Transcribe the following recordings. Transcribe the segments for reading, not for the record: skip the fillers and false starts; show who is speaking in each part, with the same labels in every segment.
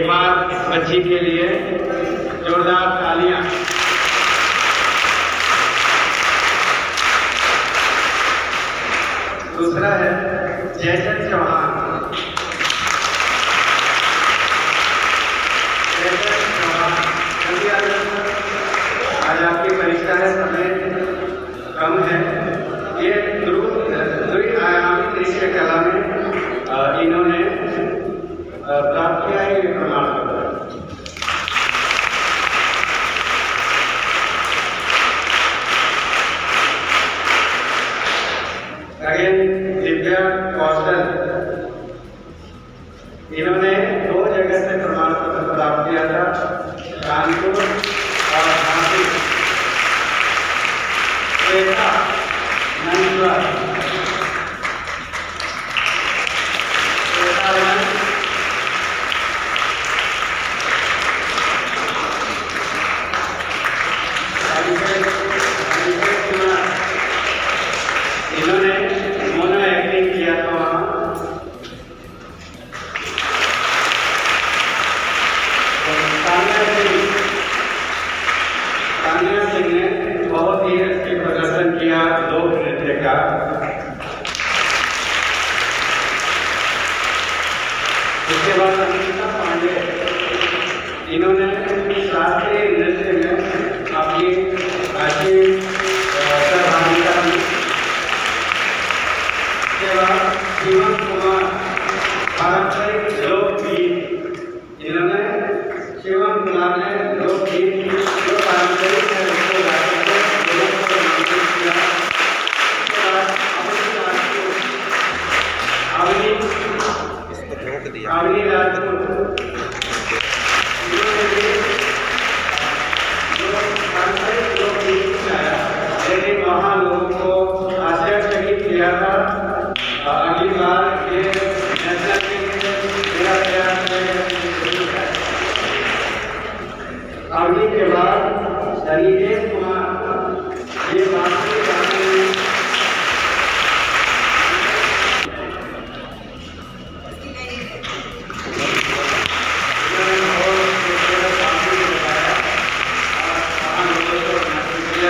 Speaker 1: एक बार बच्ची के लिए जोरदार तालियां। दूसरा है जयचंद चौहान। जयचंद चौहान, जल्दी आ जाओ। आज आपकी परीक्षा है, समय कम है। ये द्विआयामी दृश्य कला में इन्होंने प्राप्त किया है प्रमाण पत्र। दिव्या कौशल, इन्होंने 2 जगह से प्रमाण पत्र प्राप्त किया था, कानपुर और झांसी। श्वेता नंदवार, इन्होंने मोनो एक्टिंग किया था वहाँ। तानिया सिंह ने बहुत ही अच्छे प्रदर्शन किया लोक नृत्य का। इसके बाद अनीता पांडे, इन्होंने शास्त्रीय नृत्य में अपनी अच्छी सहभागिता दी। शिवम कुमार, पारंपरिक लोकगीत, इन्होंने शिवम कुमार ने लोकगीत जो पारंपरिक है उसको गाकर लोगों को नामित किया। अवनी राजपूत, इन्होंने भी जो पारंपरिक लोकगीत गाया, लेकिन वहाँ लोगों को आश्चर्यचकित किया था। अगली बार ये नेशनल के लिए मेरा प्रयास है। अवनी के बाद शनिदेव कुमार, ये बांसुरी गाते हैं।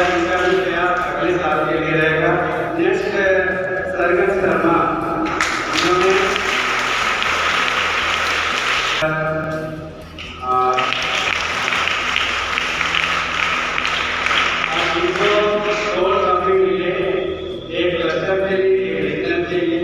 Speaker 1: उनका भी प्रयास अगले साल के लिए रहेगा। नेक्स्ट सरगम शर्मा, इन्होंने इनको 2 ट्रॉफी मिले, एक क्लस्टर के लिए, एक रीजनल के लिए।